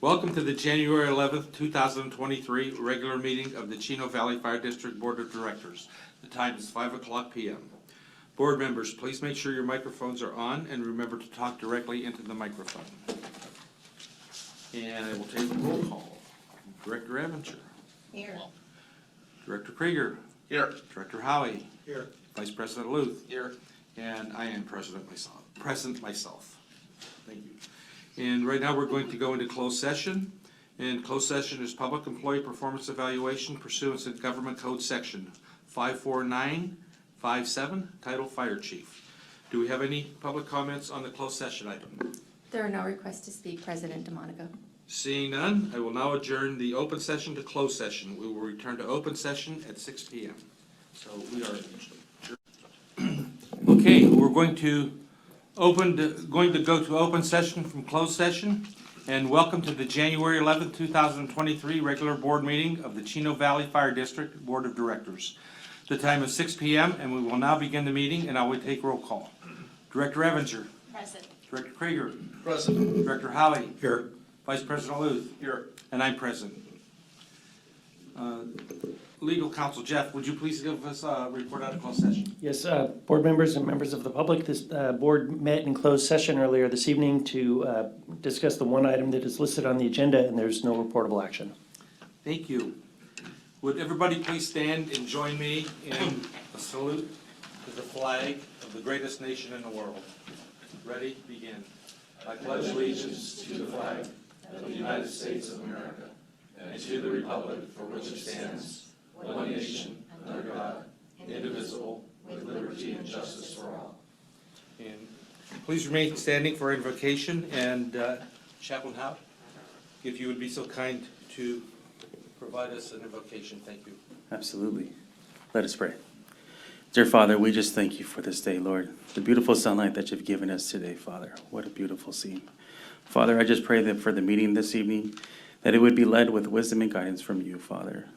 Welcome to the January 11th, 2023 regular meeting of the Chino Valley Fire District Board of Directors. The time is 5 o'clock p.m. Board members, please make sure your microphones are on and remember to talk directly into the microphone. And I will take a roll call. Director Evanger. Here. Director Krieger. Here. Director Howie. Here. Vice President Luth. Here. And I am present myself. Thank you. And right now we're going to go into closed session. And closed session is public employee performance evaluation pursuant to Government Code Section 54957, Title Fire Chief. Do we have any public comments on the closed session item? There are no requests to speak, President DeMonico. Seeing none, I will now adjourn the open session to closed session. We will return to open session at 6 p.m. So we are adjourned. Okay, we're going to go to open session from closed session. And welcome to the January 11th, 2023 regular board meeting of the Chino Valley Fire District Board of Directors. The time is 6 p.m. and we will now begin the meeting, and I will take roll call. Director Evanger. Present. Director Krieger. Present. Director Howie. Here. Vice President Luth. Here. And I'm present. Legal counsel Jeff, would you please give us a report out of closed session? Yes, board members and members of the public, this board met in closed session earlier this evening to discuss the one item that is listed on the agenda, and there's no reportable action. Thank you. Would everybody please stand and join me in a salute to the flag of the greatest nation in the world? Ready? Begin. I pledge allegiance to the flag of the United States of America and to the republic for which it stands, one nation, under God, indivisible, with liberty and justice for all. And please remain standing for invocation. And Chaplain Howe, if you would be so kind to provide us an invocation. Thank you. Absolutely. Let us pray. Dear Father, we just thank you for this day, Lord. The beautiful sunlight that you've given us today, Father. What a beautiful scene. Father, I just pray that for the meeting this evening, that it would be led with wisdom and guidance from you, Father.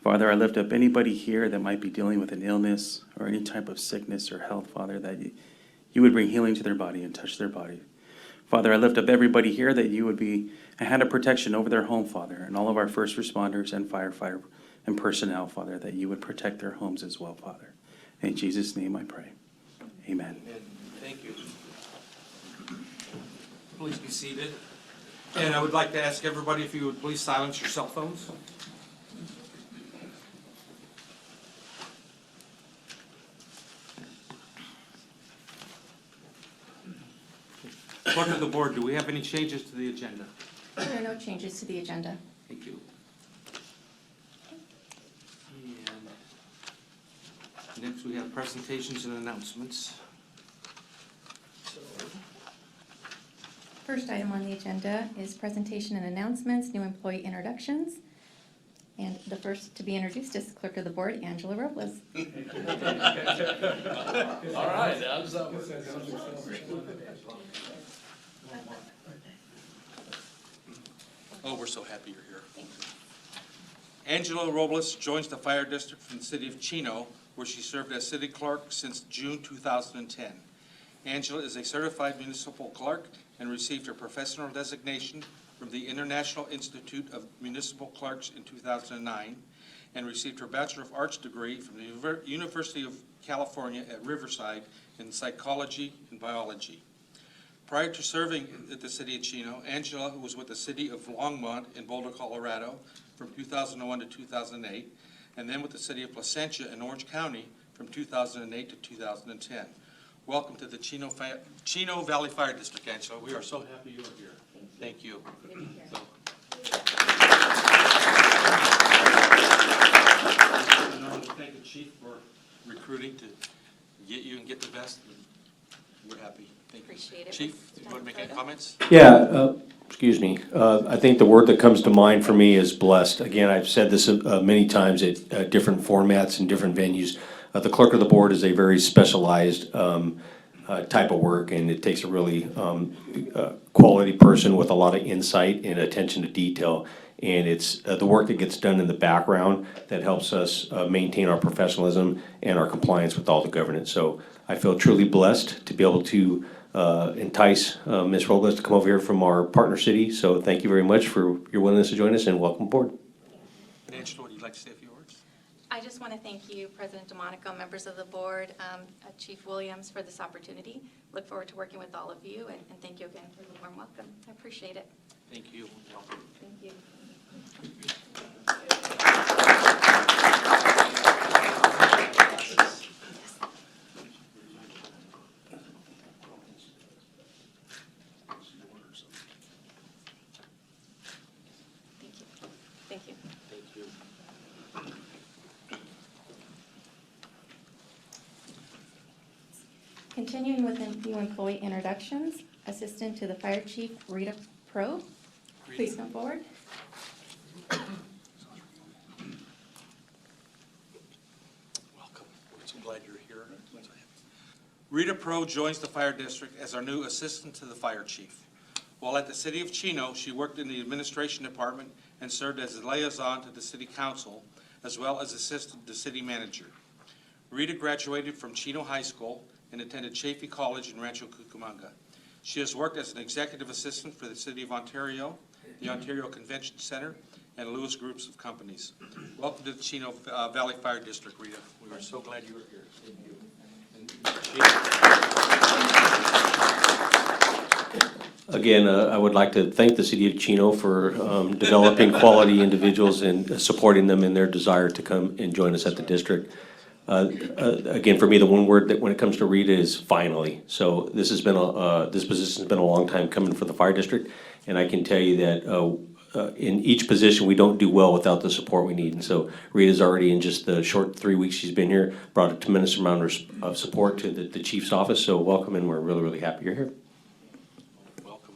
Father, I lift up anybody here that might be dealing with an illness or any type of sickness or health, Father, that you would bring healing to their body and touch their body. Father, I lift up everybody here that you would be a hand of protection over their home, Father, and all of our first responders and firefighter and personnel, Father, that you would protect their homes as well, Father. In Jesus' name I pray. Amen. And thank you. Please be seated. And I would like to ask everybody if you would please silence your cell phones. Clerk of the board, do we have any changes to the agenda? There are no changes to the agenda. Thank you. And next we have presentations and announcements. First item on the agenda is presentation and announcements, new employee introductions. And the first to be introduced is Clerk of the Board, Angela Robles. All right, how does that work? Oh, we're so happy you're here. Angela Robles joins the fire district from the city of Chino, where she served as city clerk since June 2010. Angela is a certified municipal clerk and received her professional designation from the International Institute of Municipal Clerks in 2009 and received her Bachelor of Arts degree from the University of California at Riverside in psychology and biology. Prior to serving at the city of Chino, Angela was with the city of Longmont in Boulder, Colorado from 2001 to 2008, and then with the city of Placentia in Orange County from 2008 to 2010. Welcome to the Chino Valley Fire District, Angela. We are so happy you are here. Thank you. I want to thank the chief for recruiting to get you and get the best. We're happy. Thank you. Appreciate it. Chief, do you want to make any comments? Yeah, excuse me. I think the word that comes to mind for me is blessed. Again, I've said this many times at different formats and different venues. The clerk of the board is a very specialized type of work, and it takes a really quality person with a lot of insight and attention to detail. And it's the work that gets done in the background that helps us maintain our professionalism and our compliance with all the governance. So I feel truly blessed to be able to entice Ms. Robles to come over here from our partner city. So thank you very much for your willingness to join us, and welcome aboard. And Angela, would you like to say a few words? I just want to thank you, President DeMonico, members of the board, Chief Williams, for this opportunity. Look forward to working with all of you, and thank you again for the warm welcome. I appreciate it. Thank you. Thank you. Thank you. Thank you. Continuing with the new employee introductions, Assistant to the Fire Chief, Rita Pro. Please come forward. Welcome. We're so glad you're here. Rita Pro joins the fire district as our new assistant to the fire chief. While at the city of Chino, she worked in the administration department and served as a liaison to the city council, as well as assistant to city manager. Rita graduated from Chino High School and attended Chaffey College in Rancho Cucamonga. She has worked as an executive assistant for the City of Ontario, the Ontario Convention Center, and Lewis Groups of Companies. Welcome to the Chino Valley Fire District, Rita. We are so glad you were here. Thank you. Again, I would like to thank the city of Chino for developing quality individuals and supporting them in their desire to come and join us at the district. Again, for me, the one word that when it comes to Rita is finally. So this has been this position has been a long time coming for the fire district, and I can tell you that in each position we don't do well without the support we need. And so Rita's already, in just the short 3 weeks she's been here, brought a tremendous amount of support to the chief's office. So welcome, and we're really, really happy you're here. Welcome.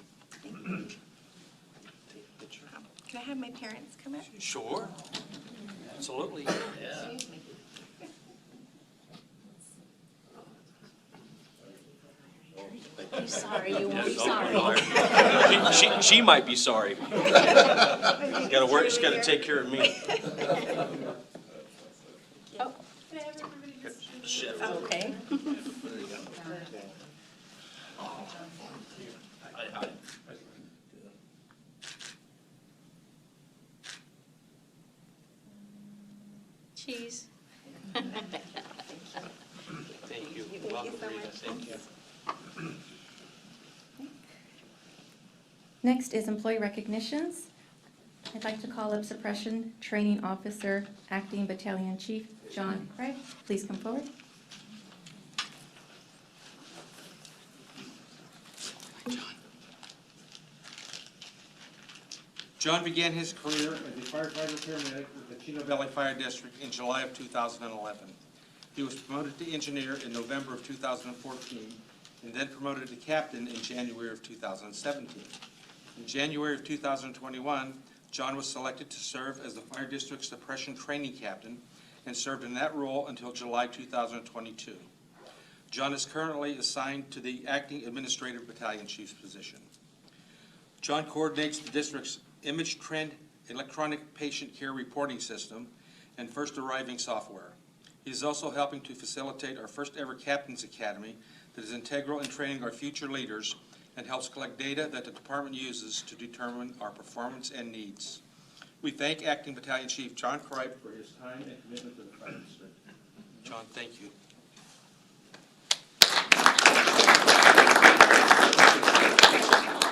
Can I have my parents come up? Sure. Absolutely. I'm sorry, you won't be sorry. She might be sorry. Gotta work, she's gotta take care of me. Oh, okay. Cheese. Thank you. Welcome, Rita. Thank you. Next is employee recognitions. I'd like to call up Suppression Training Officer, Acting Battalion Chief John Craig. Please come forward. John began his career as a firefighter paramedic with the Chino Valley Fire District in July of 2011. He was promoted to engineer in November of 2014 and then promoted to captain in January of 2017. In January of 2021, John was selected to serve as the Fire District Suppression Training Captain and served in that role until July 2022. John is currently assigned to the Acting Administrative Battalion Chief's position. John coordinates the district's image trend electronic patient care reporting system and first arriving software. He is also helping to facilitate our first ever Captain's Academy that is integral in training our future leaders and helps collect data that the department uses to determine our performance and needs. We thank Acting Battalion Chief John Cripe for his time and commitment to the fire district. John, thank you.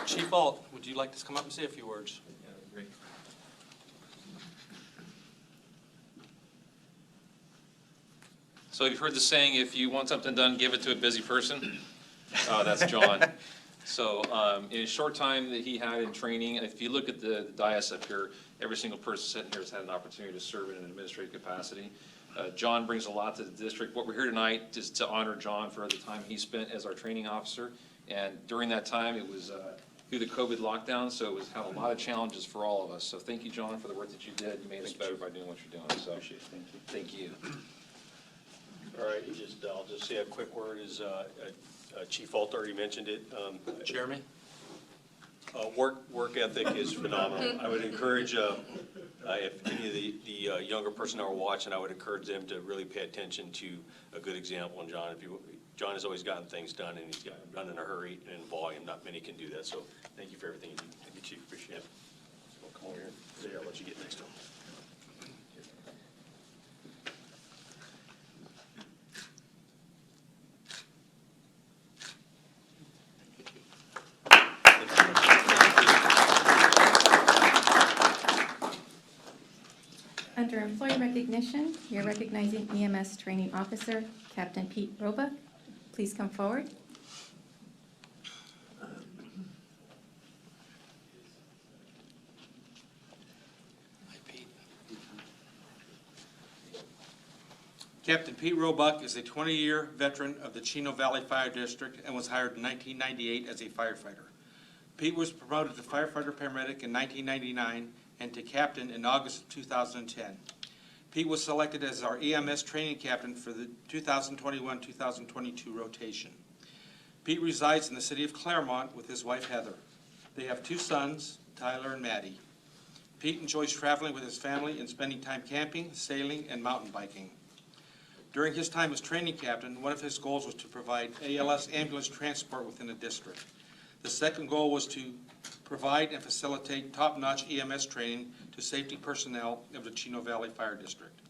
Chief Alt, would you like to come up and say a few words? So you've heard the saying, if you want something done, give it to a busy person. That's John. So in a short time that he had in training, if you look at the dais up here, every single person sitting here has had an opportunity to serve in an administrative capacity. John brings a lot to the district. What we're here tonight is to honor John for the time he spent as our training officer. And during that time, it was through the COVID lockdown, so it was had a lot of challenges for all of us. So thank you, John, for the work that you did. You made us better by doing what you're doing. So thank you. All right, I'll just say a quick word is, Chief Alt already mentioned it. Jeremy? Work ethic is phenomenal. I would encourage, if any of the younger personnel are watching, I would encourage them to really pay attention to a good example. And John, if you John has always gotten things done, and he's gotten them done in a hurry and in volume. Not many can do that, so thank you for everything you do. Thank you, Chief, appreciate it. So come over here. There, I'll let you get next to him. Under employee recognition, we are recognizing EMS Training Officer, Captain Pete Roebuck. Please come forward. Captain Pete Roebuck is a 20-year veteran of the Chino Valley Fire District and was hired in 1998 as a firefighter. Pete was promoted to firefighter paramedic in 1999 and to captain in August of 2010. Pete was selected as our EMS training captain for the 2021-2022 rotation. Pete resides in the city of Claremont with his wife Heather. They have 2 sons, Tyler and Maddie. Pete enjoys traveling with his family and spending time camping, sailing, and mountain biking. During his time as training captain, one of his goals was to provide ALS ambulance transport within the district. The second goal was to provide and facilitate top-notch EMS training to safety personnel of the Chino Valley Fire District.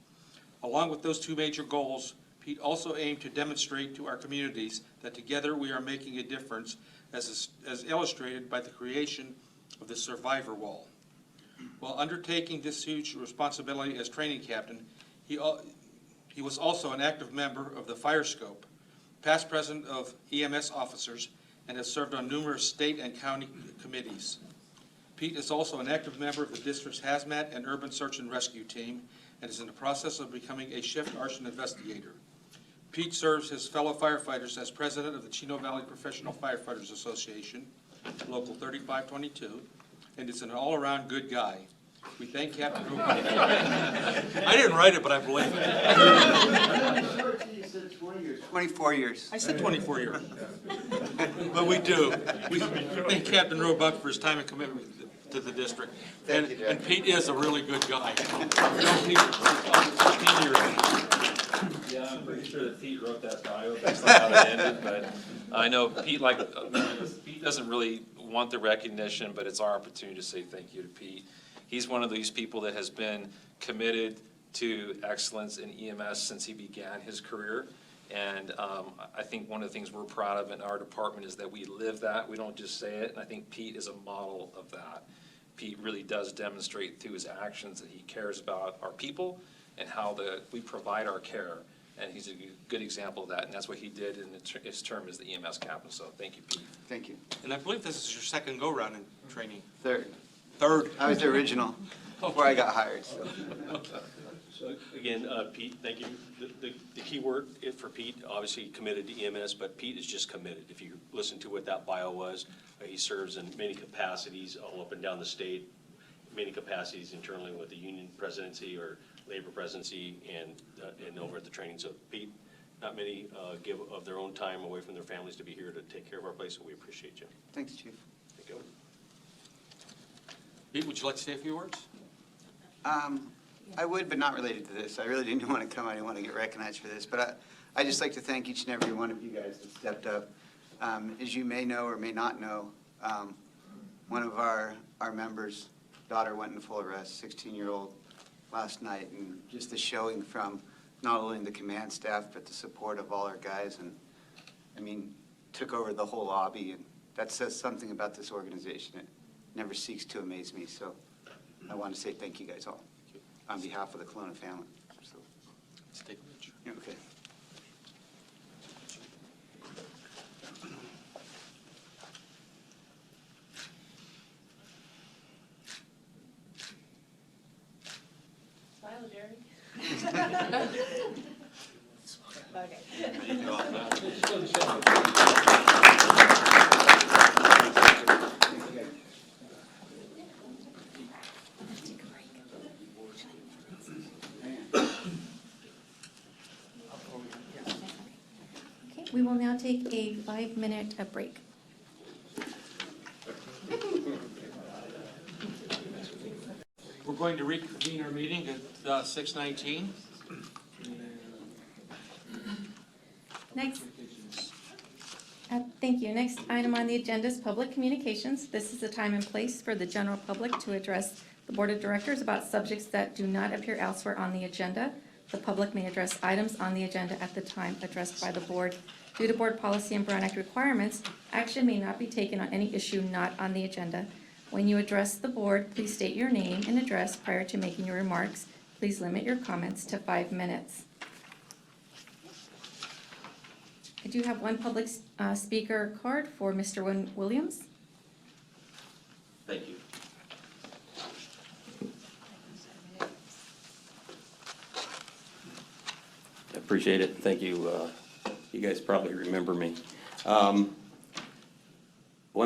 Along with those 2 major goals, Pete also aimed to demonstrate to our communities that together we are making a difference, as illustrated by the creation of the Survivor Wall. While undertaking this huge responsibility as training captain, he was also an active member of the Fire Scope, past president of EMS officers, and has served on numerous state and county committees. Pete is also an active member of the district's hazmat and urban search and rescue team and is in the process of becoming a shift arson investigator. Pete serves his fellow firefighters as president of the Chino Valley Professional Firefighters Association, Local 3522, and is an all-around good guy. We thank Captain Roebuck. I didn't write it, but I believe it. You said 20 years. 24 years. I said 24 years. But we do. We thank Captain Roebuck for his time and commitment to the district. Thank you, Jack. And Pete is a really good guy. I've known Pete for almost 15 years. Yeah, I'm pretty sure that Pete wrote that bio. That's not how it ended, but I know Pete, Pete doesn't really want the recognition, but it's our opportunity to say thank you to Pete. He's one of these people that has been committed to excellence in EMS since he began his career. And I think one of the things we're proud of in our department is that we live that. We don't just say it. And I think Pete is a model of that. Pete really does demonstrate through his actions that he cares about our people and how we provide our care. And he's a good example of that. And that's what he did in his term as the EMS captain. So thank you, Pete. Thank you. And I believe this is your second go-round in training. Third. Third. I was the original before I got hired. So. So again, Pete, thank you. The key word for Pete, obviously committed to EMS, but Pete is just committed. If you listen to what that bio was, he serves in many capacities all up and down the state, many capacities internally with the union presidency or labor presidency and over at the training. So Pete, not many give of their own time away from their families to be here to take care of our place, so we appreciate you. Thanks, Chief. Thank you. Pete, would you like to say a few words? I would, but not related to this. I really didn't want to come. I didn't want to get recognized for this. But I just like to thank each and every one of you guys that stepped up. As you may know or may not know, one of our members' daughter went in full arrest, 16-year-old, last night. And just the showing from not only the command staff, but the support of all our guys. And, I mean, took over the whole lobby. And that says something about this organization. It never seeks to amaze me. So I want to say thank you guys all on behalf of the Kelowna family. So, Let's take a picture. yeah, okay. Smile, Jerry. Okay. Okay, we will now take a 5-minute break. We're going to reconvene our meeting at 6:19. Next, Thank you. Next item on the agenda is public communications. This is the time and place for the general public to address the Board of Directors about subjects that do not appear elsewhere on the agenda. The public may address items on the agenda at the time addressed by the board. Due to board policy and Brown Act requirements, action may not be taken on any issue not on the agenda. When you address the board, please state your name and address prior to making your remarks. Please limit your comments to 5 minutes. I do have one public speaker card for Mr. Williams. Thank you. I appreciate it. Thank you. You guys probably remember me. One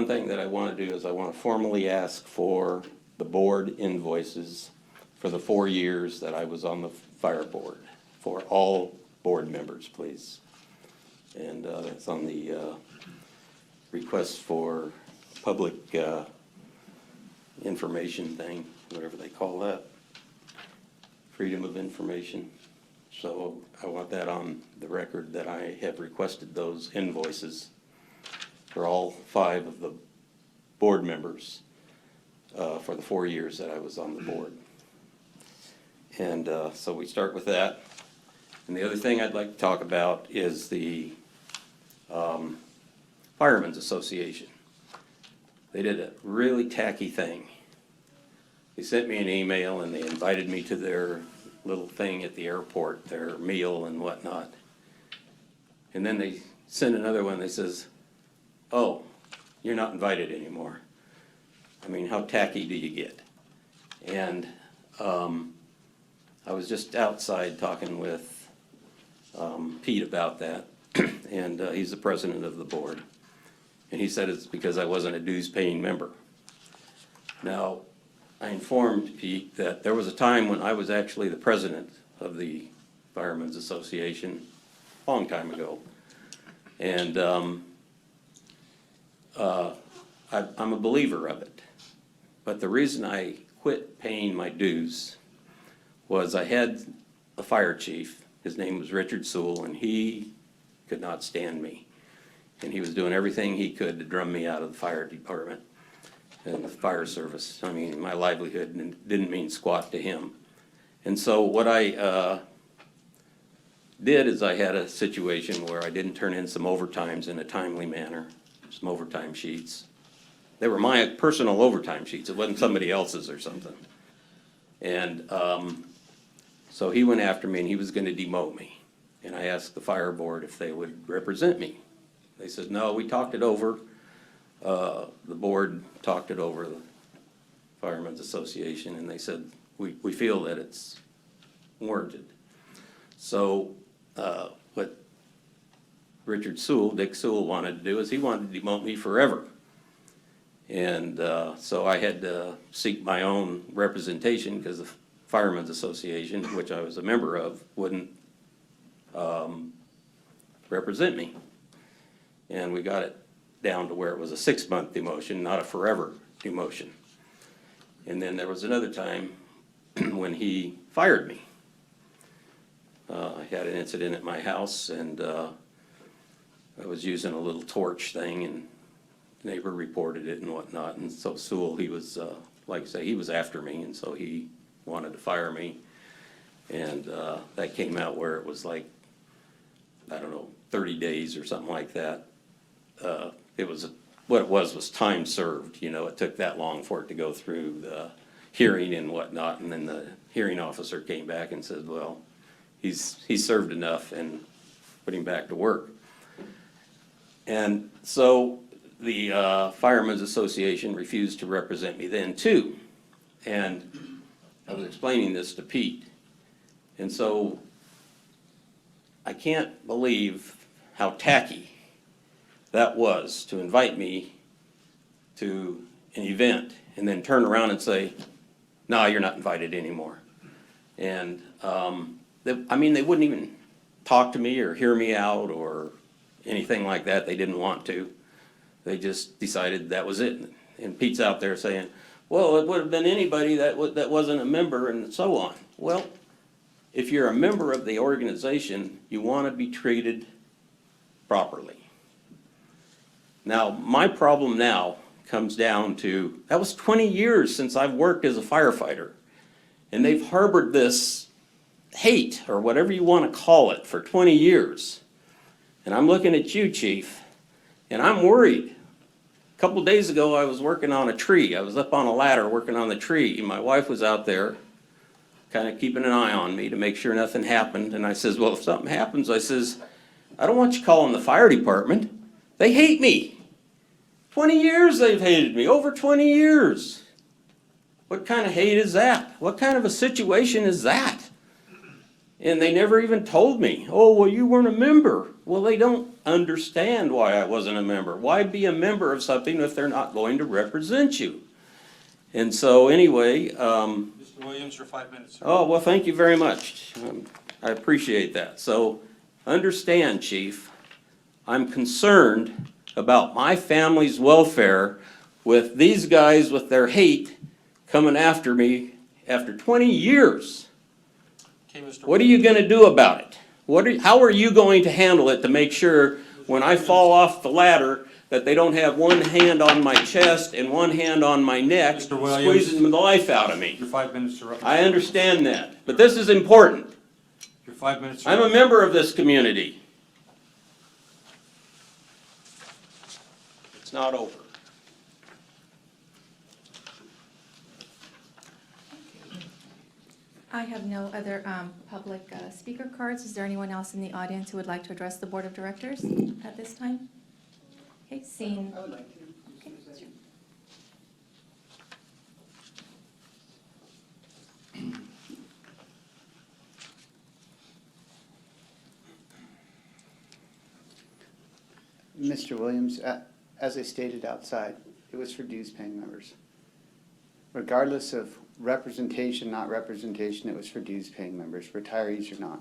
thing that I want to do is I want to formally ask for the board invoices for the 4 years that I was on the fire board, for all board members, please. And it's on the request for public information thing, whatever they call that. Freedom of information. So I want that on the record that I have requested those invoices for all 5 of the board members for the 4 years that I was on the board. And so we start with that. And the other thing I'd like to talk about is the Firemen's Association. They did a really tacky thing. They sent me an email and they invited me to their little thing at the airport, their meal and whatnot. And then they send another one that says, oh, you're not invited anymore. I mean, how tacky do you get? And I was just outside talking with Pete about that, and he's the president of the board. And he said it's because I wasn't a dues-paying member. Now, I informed Pete that there was a time when I was actually the president of the Firemen's Association a long time ago. And I'm a believer of it. But the reason I quit paying my dues was I had a fire chief. His name was Richard Sewell, and he could not stand me. And he was doing everything he could to drum me out of the fire department and the fire service. I mean, my livelihood didn't mean squat to him. And so what I did is I had a situation where I didn't turn in some overtimes in a timely manner, some overtime sheets. They were my personal overtime sheets. It wasn't somebody else's or something. And so he went after me and he was going to demote me. And I asked the fire board if they would represent me. They said, no, we talked it over. The board talked it over, the Firemen's Association, and they said, we feel that it's warranted. So what Richard Sewell, Dick Sewell, wanted to do is he wanted to demote me forever. And so I had to seek my own representation because the Firemen's Association, which I was a member of, wouldn't represent me. And we got it down to where it was a 6-month demotion, not a forever demotion. And then there was another time when he fired me. I had an incident at my house, and I was using a little torch thing, and the neighbor reported it and whatnot. And so Sewell, he was, like I say, he was after me, and so he wanted to fire me. And that came out where it was like, I don't know, 30 days or something like that. It was, what it was time served. You know, it took that long for it to go through the hearing and whatnot. And then the hearing officer came back and said, well, he's served enough, and put him back to work. And so the Firemen's Association refused to represent me then too. And I was explaining this to Pete. And so I can't believe how tacky that was to invite me to an event and then turn around and say, no, you're not invited anymore. And I mean, they wouldn't even talk to me or hear me out or anything like that. They didn't want to. They just decided that was it. And Pete's out there saying, well, it would have been anybody that wasn't a member and so on. Well, if you're a member of the organization, you want to be treated properly. Now, my problem now comes down to, that was 20 years since I've worked as a firefighter. And they've harbored this hate, or whatever you want to call it, for 20 years. And I'm looking at you, Chief, and I'm worried. A couple days ago, I was working on a tree. I was up on a ladder working on the tree. My wife was out there kind of keeping an eye on me to make sure nothing happened. And I says, well, if something happens, I says, I don't want you calling the fire department. They hate me. 20 years they've hated me, over 20 years. What kind of hate is that? What kind of a situation is that? And they never even told me, oh, well, you weren't a member. Well, they don't understand why I wasn't a member. Why be a member of something if they're not going to represent you? And so anyway, Mr. Williams, your 5 minutes. oh, well, thank you very much. I appreciate that. So understand, Chief, I'm concerned about my family's welfare with these guys with their hate coming after me after 20 years. Okay, Mr. What are you going to do about it? How are you going to handle it to make sure when I fall off the ladder that they don't have one hand on my chest and one hand on my neck, Mr. Williams. squeezing the life out of me? Your 5 minutes are up. I understand that, but this is important. Your 5 minutes are I'm up. a member of this community. It's not over. I have no other public speaker cards. Is there anyone else in the audience who would like to address the Board of Directors at this time? Okay, seeing. I would like to. Okay, sure. Mr. Williams, as I stated outside, it was for dues paying members. Regardless of representation, not representation, it was for dues paying members, retirees or not.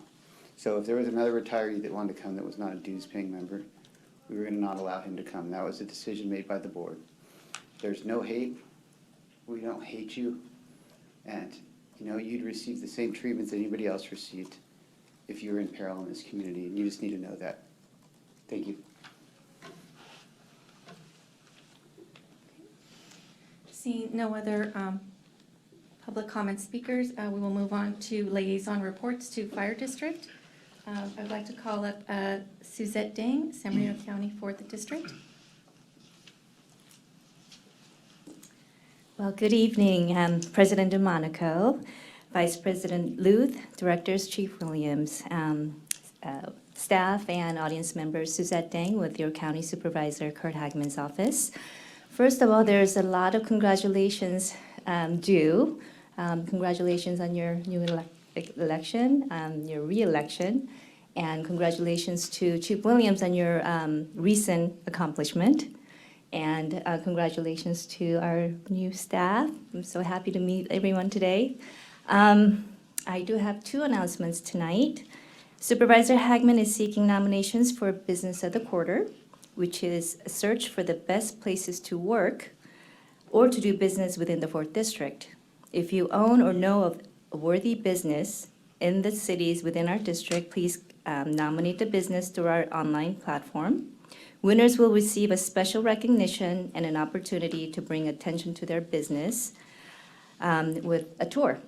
So if there was another retiree that wanted to come that was not a dues paying member, we were going to not allow him to come. That was a decision made by the board. There's no hate. We don't hate you. And, you know, you'd receive the same treatment that anybody else received if you were in peril in this community, and you just need to know that. Thank you. Seeing no other public comment speakers, we will move on to liaison reports to Fire District. I'd like to call up Suzette Dang, San Bernardino County 4th District. Well, good evening, President DeMonico, Vice President Luth, Directors Chief Williams, staff and audience members, Suzette Dang with your County Supervisor Kurt Hagman's office. First of all, there's a lot of congratulations due. Congratulations on your new election, your re-election, and congratulations to Chief Williams on your recent accomplishment. And congratulations to our new staff. I'm so happy to meet everyone today. I do have 2 announcements tonight. Supervisor Hagman is seeking nominations for Business of the Quarter, which is a search for the best places to work or to do business within the 4th District. If you own or know of a worthy business in the cities within our district, please nominate the business through our online platform. Winners will receive a special recognition and an opportunity to bring attention to their business with a tour.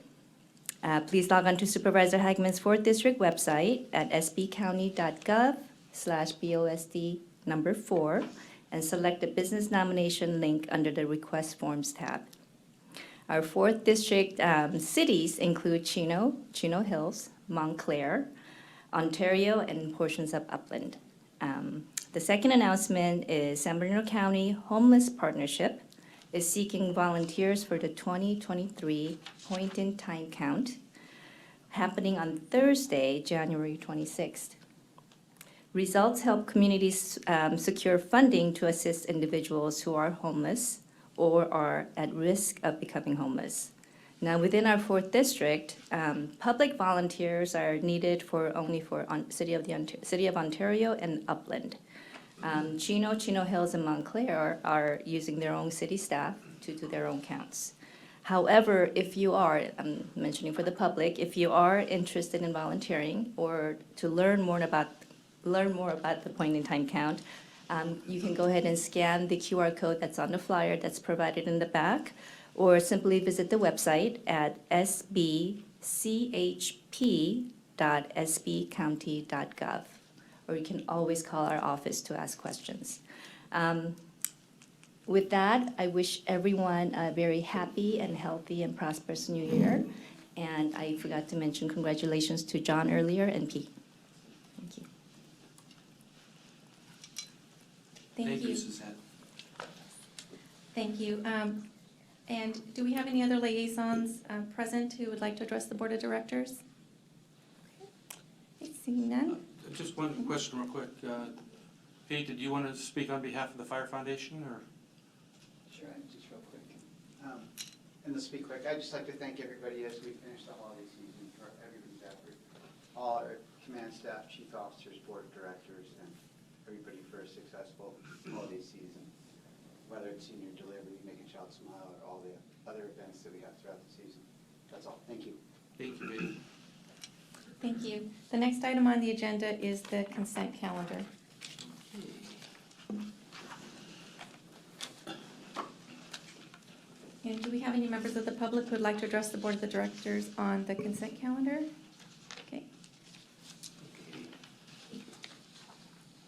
Please log on to Supervisor Hagman's 4th District website at sbcounty.gov/BOSD4 and select the business nomination link under the Request Forms tab. Our 4th District cities include Chino, Chino Hills, Montclair, Ontario, and portions of Upland. The second announcement is San Bernardino County Homeless Partnership is seeking volunteers for the 2023 point-in-time count happening on Thursday, January 26th. Results help communities secure funding to assist individuals who are homeless or are at risk of becoming homeless. Now, within our 4th District, public volunteers are needed only for City of Ontario and Upland. Chino Hills, and Montclair are using their own city staff to do their own counts. However, if you are, I'm mentioning for the public, if you are interested in volunteering or to learn more about the point-in-time count, You can go ahead and scan the QR code that's on the flyer that's provided in the back, or simply visit the website at sbchp.sbcounty.gov, or you can always call our office to ask questions. With that, I wish everyone a very happy and healthy and prosperous new year. And I forgot to mention congratulations to John earlier and Pete. Thank you. Thank you. Suzanne. Thank you. And do we have any other liaisons present who would like to address the Board of Directors? Okay, seeing none. Just one question real quick. Pete, did you want to speak on behalf of the Fire Foundation, or? Sure, just real quick. And to speak quick, I'd just like to thank everybody as we finish the holiday season for everybody's effort. All our command staff, chief officers, board of directors, and everybody for a successful holiday season. Whether it's senior delivery, Make a Child Smile, or all the other events that we have throughout the season. That's all. Thank you. Thank you, Pete. Thank you. The next item on the agenda is the consent calendar. And do we have any members of the public who would like to address the Board of the Directors on the consent calendar? Okay.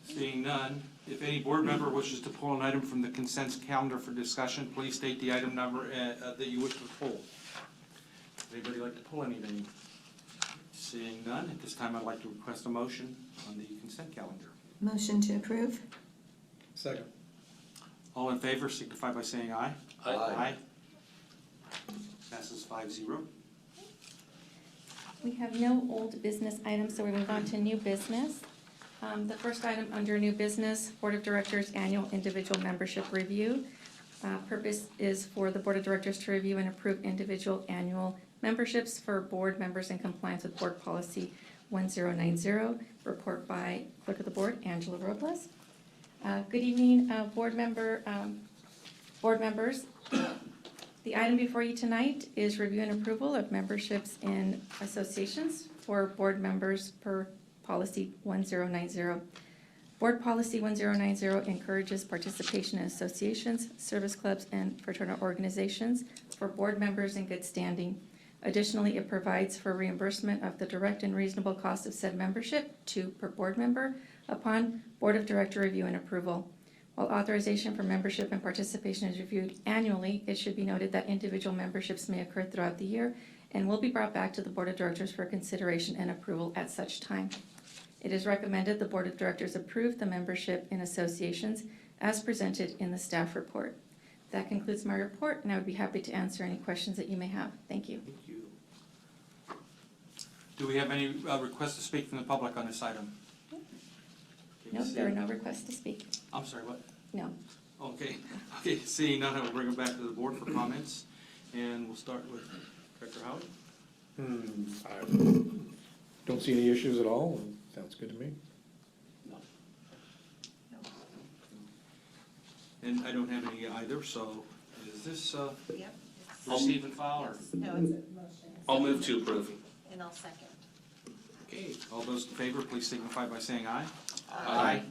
Seeing none, if any board member wishes to pull an item from the consent calendar for discussion, please state the item number that you wish to pull. Anybody like to pull anything? Seeing none, at this time I'd like to request a motion on the consent calendar. Motion to approve? Second. All in favor signify by saying aye. Aye. Passes 5-0. We have no old business items, so we move on to new business. The first item under new business, Board of Directors Annual Individual Membership Review. Purpose is for the Board of Directors to review and approve individual annual memberships for board members in compliance with Board Policy 1090. Report by Clerk of the Board, Angela Robles. Good evening, board members. The item before you tonight is review and approval of memberships in associations for board members per Policy 1090. Board Policy 1090 encourages participation in associations, service clubs, and fraternal organizations for board members in good standing. Additionally, it provides for reimbursement of the direct and reasonable cost of said membership, 2 per board member, upon Board of Director review and approval. While authorization for membership and participation is reviewed annually, it should be noted that individual memberships may occur throughout the year and will be brought back to the Board of Directors for consideration and approval at such time. It is recommended the Board of Directors approve the membership in associations as presented in the staff report. That concludes my report, and I would be happy to answer any questions that you may have. Thank you. Thank you. Do we have any requests to speak from the public on this item? No, there are no requests to speak. I'm sorry, what? No. Okay, seeing none, I will bring it back to the board for comments, and we'll start with Director Howard. I don't see any issues at all, and sounds good to me. And I don't have any either, so is this Yep. receive and file, or? No, it's a motion. I'll move to approve. And I'll second. Okay, all those in favor, please signify by saying aye. Aye.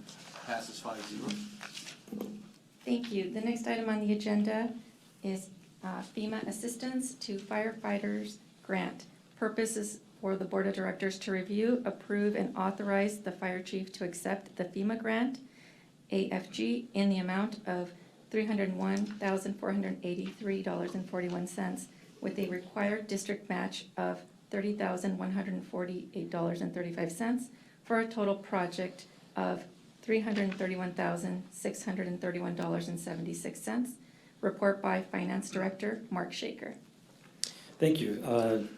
Passes 5-0. Thank you. The next item on the agenda is FEMA Assistance to Firefighters Grant. Purpose is for the Board of Directors to review, approve, and authorize the fire chief to accept the FEMA grant, AFG, in the amount of $301,483.41 with a required district match of $30,148.35 for a total project of $331,631.76. Report by Finance Director Mark Shaker. Thank you.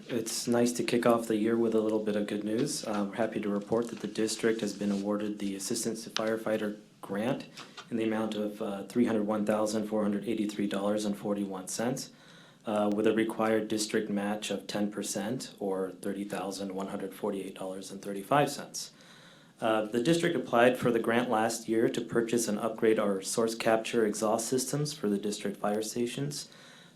It's nice to kick off the year with a little bit of good news. We're happy to report that the district has been awarded the Assistance to Firefighter Grant in the amount of $301,483.41 with a required district match of 10% or $30,148.35. The district applied for the grant last year to purchase and upgrade our source capture exhaust systems for the district fire stations.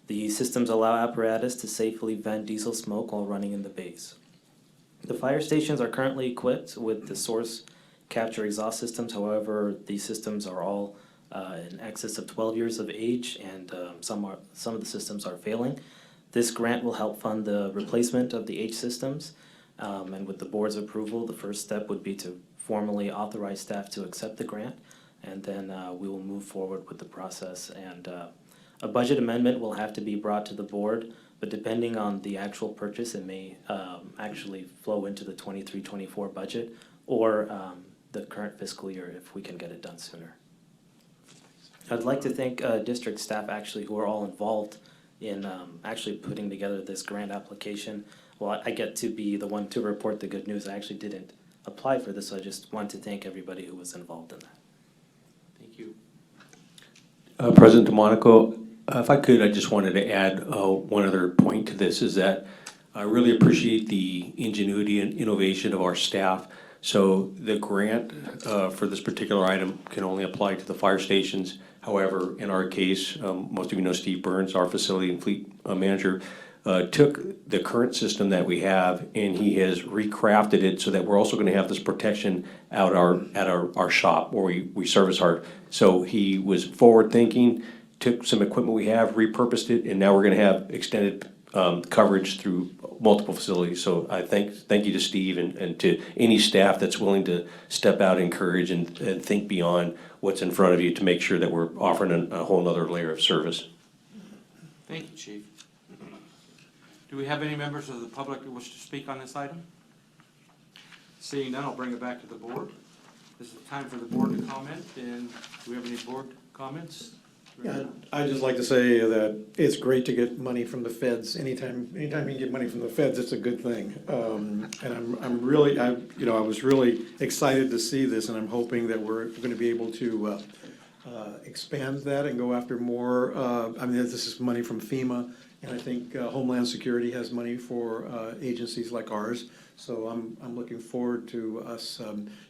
The systems allow apparatus to safely vent diesel smoke while running in the bays. The fire stations are currently equipped with the source capture exhaust systems. However, these systems are all in excess of 12 years of age, and some of the systems are failing. This grant will help fund the replacement of the H systems. And with the board's approval, the first step would be to formally authorize staff to accept the grant, and then we will move forward with the process. And a budget amendment will have to be brought to the board, but depending on the actual purchase, it may actually flow into the 23-24 budget or the current fiscal year if we can get it done sooner. I'd like to thank district staff actually who are all involved in actually putting together this grant application. Well, I get to be the one to report the good news. I actually didn't apply for this, so I just want to thank everybody who was involved in that. Thank you. President DeMonico, if I could, I just wanted to add one other point to this, is that I really appreciate the ingenuity and innovation of our staff. So the grant for this particular item can only apply to the fire stations. However, in our case, most of you know Steve Burns, our facility and fleet manager, took the current system that we have and he has recrafted it so that we're also going to have this protection at our shop where we service hard. So he was forward thinking, took some equipment we have, repurposed it, and now we're going to have extended coverage through multiple facilities. So I thank you to Steve and to any staff that's willing to step out, encourage, and think beyond what's in front of you to make sure that we're offering a whole nother layer of service. Thank you, Chief. Do we have any members of the public who wish to speak on this item? Seeing none, I'll bring it back to the board. This is the time for the board to comment, and do we have any board comments? Yeah, I'd just like to say that it's great to get money from the feds. Anytime you can get money from the feds, it's a good thing. And I'm really, I was really excited to see this, and I'm hoping that we're gonna be able to expand that and go after more. I mean, this is money from FEMA, and I think Homeland Security has money for agencies like ours. So I'm looking forward to us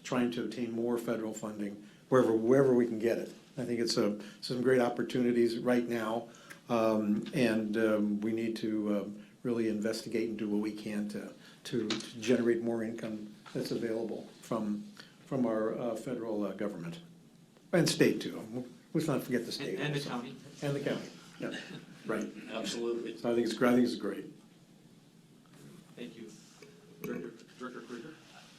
trying to obtain more federal funding wherever we can get it. I think it's some great opportunities right now, and we need to really investigate and do what we can to generate more income that's available from our federal government and state too. Let's not forget the state And the also. county. And the county. Yeah, right. Absolutely. So I think it's great. Thank you. Director Krieger?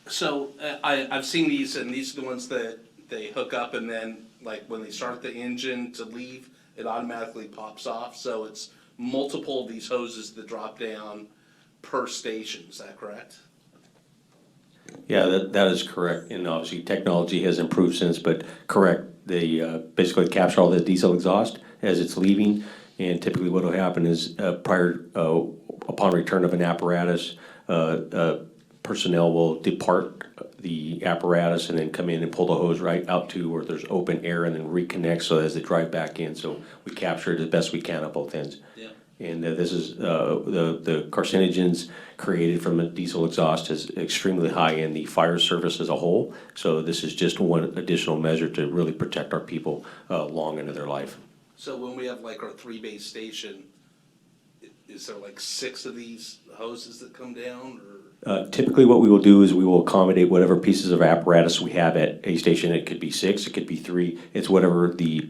So I've seen these, and these are the ones that they hook up, and then like when they start the engine to leave, it automatically pops off. So it's multiple of these hoses that drop down per station. Is that correct? Yeah, that is correct. And obviously technology has improved since, but correct. They basically capture all the diesel exhaust as it's leaving. And typically what will happen is upon return of an apparatus, personnel will depart the apparatus and then come in and pull the hose right out to where there's open air and then reconnect so as they drive back in. So we capture it as best we can at both ends. Yeah. And this is, the carcinogens created from the diesel exhaust is extremely high in the fire service as a whole. So this is just one additional measure to really protect our people long into their life. So when we have like our 3-base station, is there like 6 of these hoses that come down, or? Typically what we will do is we will accommodate whatever pieces of apparatus we have at a station. It could be 6, it could be 3. It's whatever the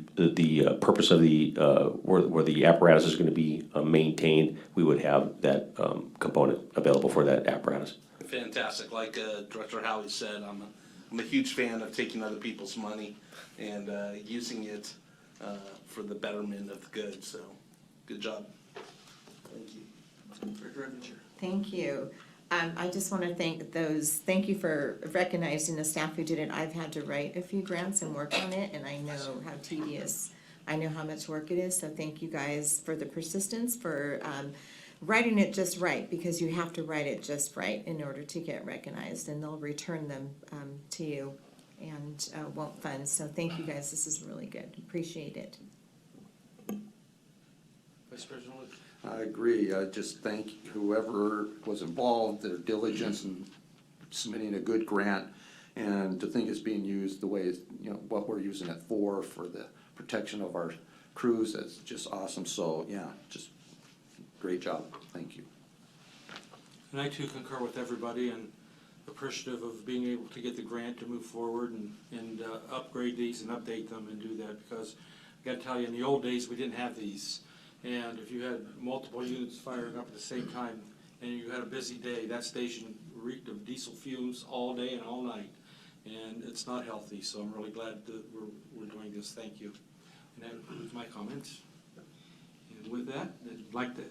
purpose of the, where the apparatus is going to be maintained, we would have that component available for that apparatus. Fantastic. Like Director Howie said, I'm a huge fan of taking other people's money and using it for the betterment of the good. So good job. Thank you. Thank you. I just want to thank you for recognizing the staff who did it. I've had to write a few grants and work on it, and I know how tedious, I know how much work it is, so thank you guys for the persistence, for writing it just right, because you have to write it just right in order to get recognized, and they'll return them to you and won't fund. So thank you guys, this is really good, appreciate it. Vice President Wood? I agree. I just thank whoever was involved, their diligence in submitting a good grant, and to think it's being used the way it's, what we're using it for the protection of our crews. That's just awesome. So yeah, just great job. Thank you. And I too concur with everybody, and appreciative of being able to get the grant to move forward and upgrade these and update them and do that, because I gotta tell you, in the old days, we didn't have these. And if you had multiple units firing up at the same time and you had a busy day, that station reeked of diesel fumes all day and all night. And it's not healthy, so I'm really glad that we're doing this. Thank you. And that concludes my comments. And with that, I'd like to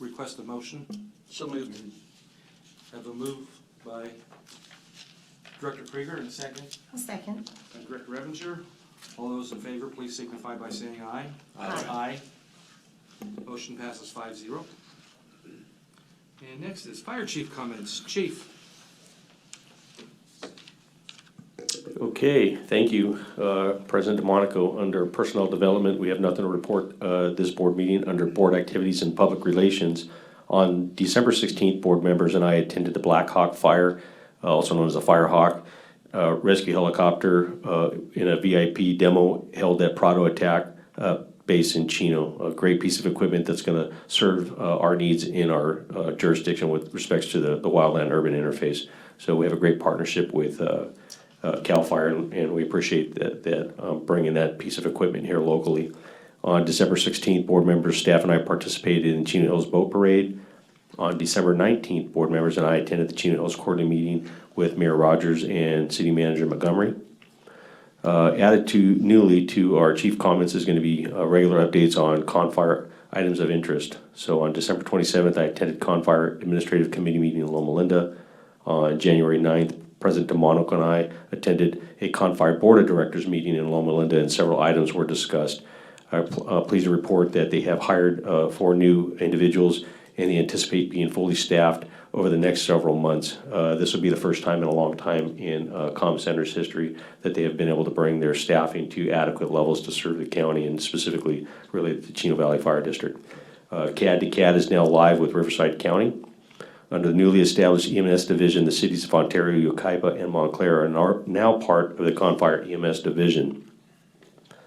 request a motion. So moved. Have a move by Director Krieger and a second A second. by Director Revenger. All those in favor, please signify by saying aye. Aye. Aye. Motion passes 5-0. And next is Fire Chief comments. Chief. Okay, thank you, President DeMonico. Under Personnel Development, we have nothing to report this board meeting. Under Board Activities and Public Relations, on December 16th, board members and I attended the Black Hawk Fire, also known as the Fire Hawk, rescue helicopter in a VIP demo held at Prado Attack Base in Chino. A great piece of equipment that's going to serve our needs in our jurisdiction with respects to the wildland-urban interface. So we have a great partnership with CAL FIRE, and we appreciate that bringing that piece of equipment here locally. On December 16th, board members, staff, and I participated in Chino Hills Boat Parade. On December 19th, board members and I attended the Chino Hills quarterly meeting with Mayor Rogers and City Manager Montgomery. Added newly to our chief comments is going to be regular updates on CONFIRE items of interest. So on December 27th, I attended CONFIRE Administrative Committee meeting in Loma Linda. On January 9th, President DeMonico and I attended a CONFIRE Board of Directors meeting in Loma Linda, and several items were discussed. I'm pleased to report that they have hired 4 new individuals, and they anticipate being fully staffed over the next several months. This will be the first time in a long time in Comm Center's history that they have been able to bring their staffing to adequate levels to serve the county, and specifically related to the Chino Valley Fire District. CAD to CAD is now live with Riverside County. Under the newly established EMS division, the cities of Ontario, Yucaipa, and Montclair are now part of the CONFIRE EMS division.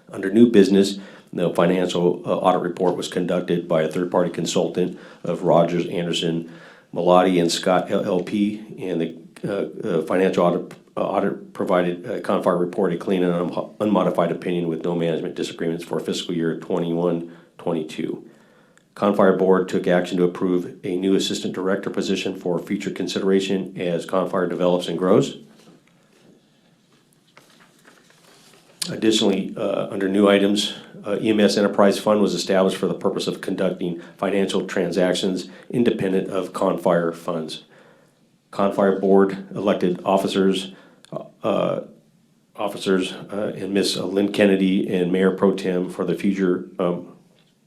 Under new business, the financial audit report was conducted by a third-party consultant of Rogers, Anderson, Malati, and Scott LLP, and the financial audit provided a CONFIRE report, a clean and unmodified opinion with no management disagreements for fiscal year 21-22. CONFIRE Board took action to approve a new assistant director position for future consideration as CONFIRE develops and grows. Additionally, under new items, EMS Enterprise Fund was established for the purpose of conducting financial transactions independent of CONFIRE funds. CONFIRE Board elected officers and Ms. Lynn Kennedy and Mayor Pro Tem for the future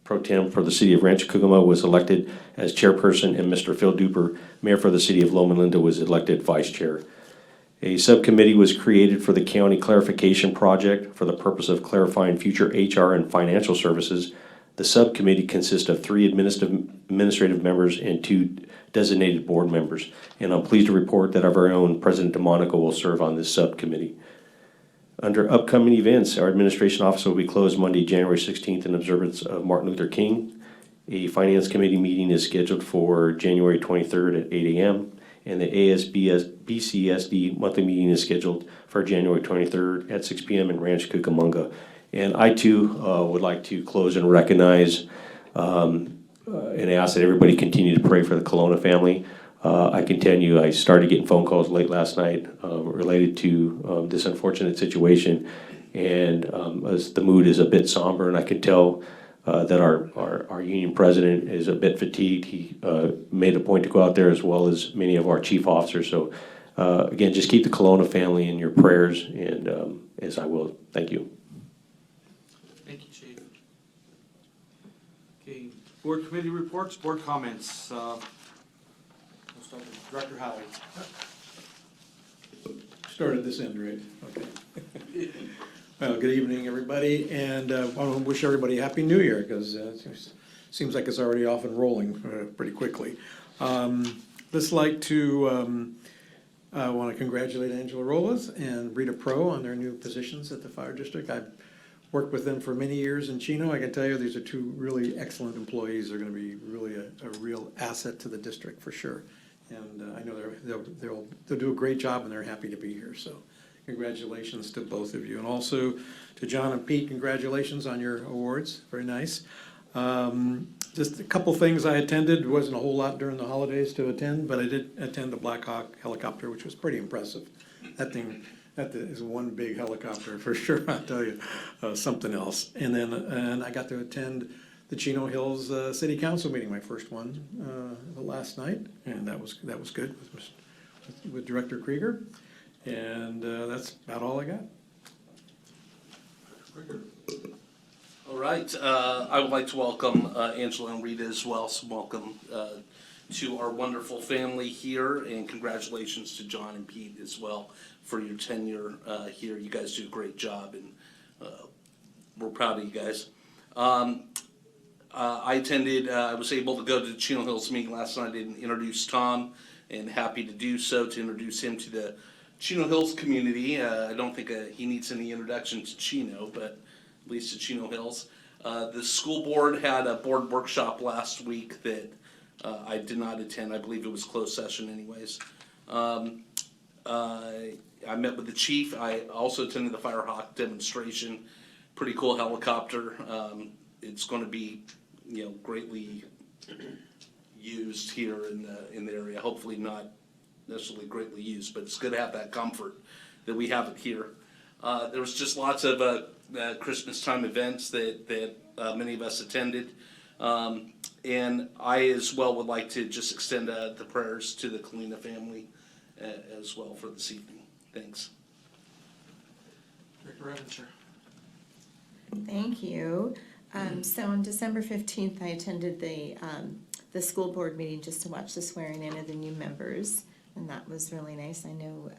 Pro Tem for the City of Rancho Cucamonga was elected as chairperson, and Mr. Phil Duper, Mayor for the City of Loma Linda, was elected vice chair. A subcommittee was created for the county clarification project for the purpose of clarifying future HR and financial services. The subcommittee consists of 3 administrative members and 2 designated board members. And I'm pleased to report that our very own President DeMonico will serve on this subcommittee. Under upcoming events, our administration office will be closed Monday, January 16th in observance of Martin Luther King. A finance committee meeting is scheduled for January 23rd at 8 a.m. And the BCSD monthly meeting is scheduled for January 23rd at 6 p.m. in Rancho Cucamonga. And I too would like to close and recognize and ask that everybody continue to pray for the Colonna family. I can tell you, I started getting phone calls late last night related to this unfortunate situation, and as the mood is a bit somber, and I can tell that our union president is a bit fatigued. He made a point to go out there, as well as many of our chief officers. So again, just keep the Colonna family in your prayers, and as I will. Thank you. Thank you, Chief. Okay, board committee reports, board comments. We'll start with Director Howie. Start at this end, right? Okay. Well, good evening, everybody, and I want to wish everybody Happy New Year, because it seems like it's already off and rolling pretty quickly. Just like to want to congratulate Angela Rolas and Rita Pro on their new positions at the Fire District. I've worked with them for many years in Chino. I can tell you these are 2 really excellent employees. They're going to be really a real asset to the district for sure And I know they'll do a great job, and they're happy to be here, so congratulations to both of you. And also to John and Pete, congratulations on your awards, very nice. Just a couple things I attended. There wasn't a whole lot during the holidays to attend, but I did attend the Black Hawk helicopter, which was pretty impressive. That is one big helicopter for sure, I'll tell you, something else. And I got to attend the Chino Hills City Council meeting, my first one, last night, and that was good with Director Krieger. And that's about all I got. All right, I would like to welcome Angela and Rita as well, so welcome to our wonderful family here, and congratulations to John and Pete as well for your tenure here. You guys do a great job, and we're proud of you guys. I was able to go to the Chino Hills meeting last night and introduce Tom, and happy to do so, to introduce him to the Chino Hills community. I don't think he needs any introduction to Chino, but at least to Chino Hills. The school board had a board workshop last week that I did not attend. I believe it was closed session anyways. I met with the chief. I also attended the Firehawk demonstration. Pretty cool helicopter. It's going to be, greatly used here in the area. Hopefully not necessarily greatly used, but it's good to have that comfort that we have it here. There was just lots of Christmas time events that many of us attended. And I as well would like to just extend the prayers to the Kalina family as well for this evening. Thanks. Director Evans, Thank you. So on December 15th, I attended the school board meeting just to watch the swearing in of the new members, and that was really nice. I know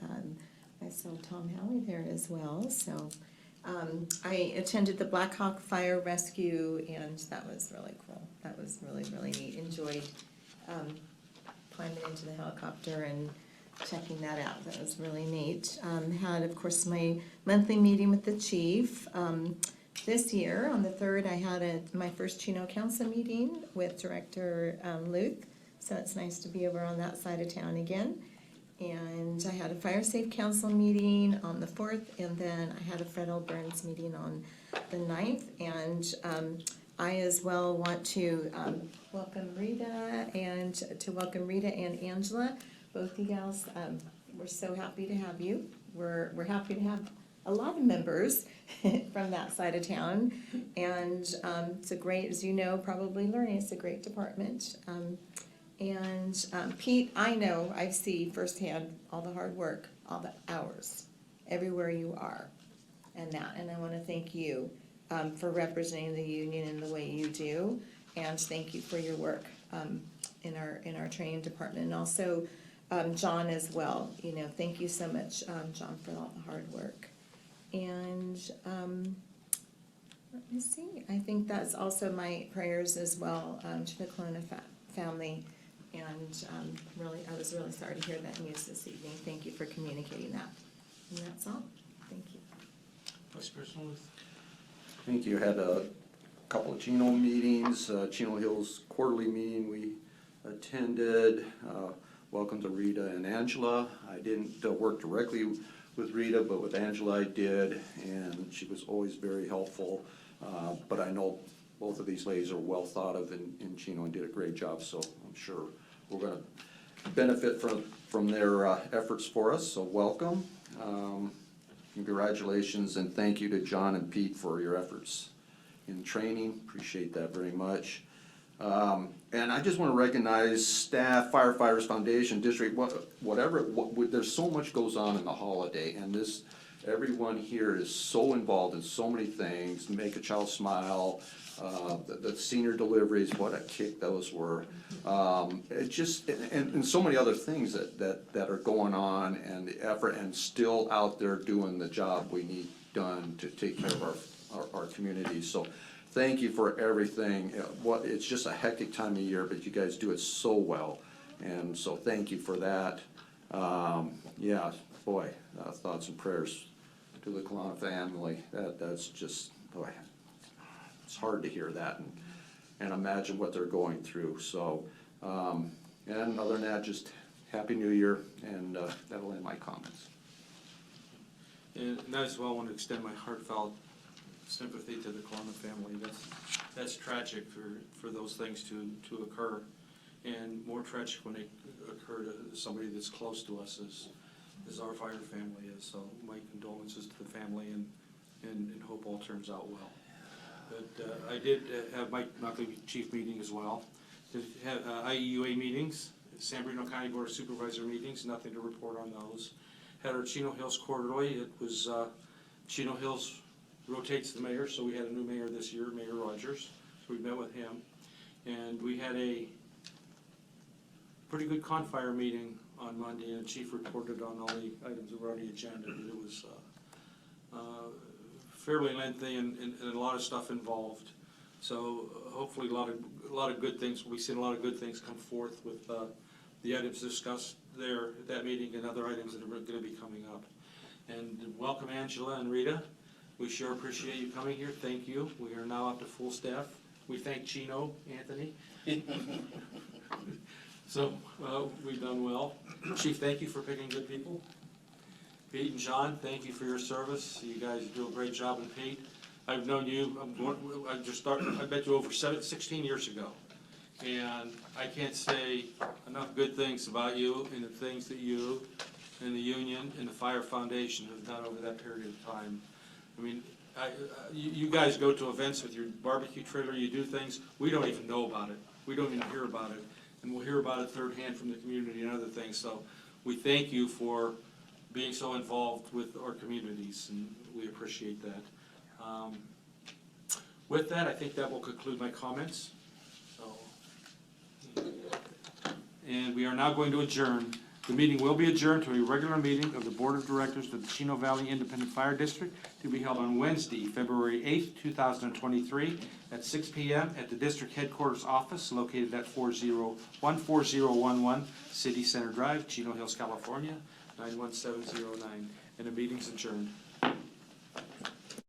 I saw Tom Halley there as well. So I attended the Black Hawk Fire Rescue, and that was really cool. That was really, really neat. Enjoyed climbing into the helicopter and checking that out. That was really neat. Had, of course, my monthly meeting with the chief. This year, on the 3rd, I had my first Chino Council meeting with Director Luth, so it's nice to be over on that side of town again. And I had a Fire Safe Council meeting on the 4th, and then I had a Fred L. Burns meeting on the 9th. And I as well want to welcome Rita and Angela. Both you gals, we're so happy to have you. We're happy to have a lot of members from that side of town, and it's a great, as you know, probably learning, it's a great department. Pete, I know, I see firsthand all the hard work, all the hours, everywhere you are, and I want to thank you for representing the union in the way you do, and thank you for your work in our training department, and also John as well. Thank you so much, John, for all the hard work. And let me see, I think that's also my prayers as well to the Kelowna family. And I was really sorry to hear that news this evening. Thank you for communicating that. And that's all. Thank you. Vice President Luth. I think you had a couple of Chino meetings, Chino Hills quarterly meeting we attended. Welcome to Rita and Angela. I didn't work directly with Rita, but with Angela I did, and she was always very helpful. But I know both of these ladies are well thought of in Chino and did a great job, so I'm sure we're gonna benefit from their efforts for us, so welcome. Congratulations, and thank you to John and Pete for your efforts in training, appreciate that very much. And I just want to recognize staff, Firefighters Foundation, district, whatever, there's so much goes on in the holiday, and everyone here is so involved in so many things, Make a Child Smile, the senior deliveries, what a kick those were. It just, and so many other things that are going on, and the effort, and still out there doing the job we need done to take care of our community. So thank you for everything. It's just a hectic time of year, but you guys do it so well, and so thank you for that. Yeah, boy, thoughts and prayers to the Kelowna family. That's just, boy, it's hard to hear that and imagine what they're going through. So, and other than that, just Happy New Year, and that'll end my comments. And as well, I want to extend my heartfelt sympathy to the Corman family. That's tragic for those things to occur, and more tragic when they occur to somebody that's close to us as our fire family is. So my condolences to the family, and hope all turns out well. But I did have my monthly chief meeting as well. Did have IEUA meetings, San Bernardino County Board of Supervisor meetings, nothing to report on those. Had our Chino Hills quarterly. It was Chino Hills rotates the mayor, so we had a new mayor this year, Mayor Rogers. So we met with him, and we had a pretty good confire meeting on Monday, and the chief reported on all the items that were on the agenda. It was fairly lengthy and a lot of stuff involved. So hopefully a lot of good things. We've seen a lot of good things come forth with the items discussed there at that meeting and other items that are going to be coming up. And welcome Angela and Rita. We sure appreciate you coming here. Thank you. We are now up to full staff. We thank Chino, Anthony. So we've done well. Chief, thank you for picking good people. Pete and John, thank you for your service. You guys do a great job. And Pete, I've known you, I met you over 16 years ago. And I can't say enough good things about you and the things that you and the union and the Fire Foundation have done over that period of time. I mean, you guys go to events with your barbecue trailer, you do things, we don't even know about it. We don't even hear about it. And we'll hear about it third hand from the community and other things. So we thank you for being so involved with our communities, and we appreciate that. With that, I think that will conclude my comments. And we are now going to adjourn. The meeting will be adjourned to a regular meeting of the Board of Directors of the Chino Valley Independent Fire District to be held on Wednesday, February 8th, 2023 at 6 p.m. at the district headquarters office located at 14011 City Center Drive, Chino Hills, California, 91709. And the meeting's adjourned.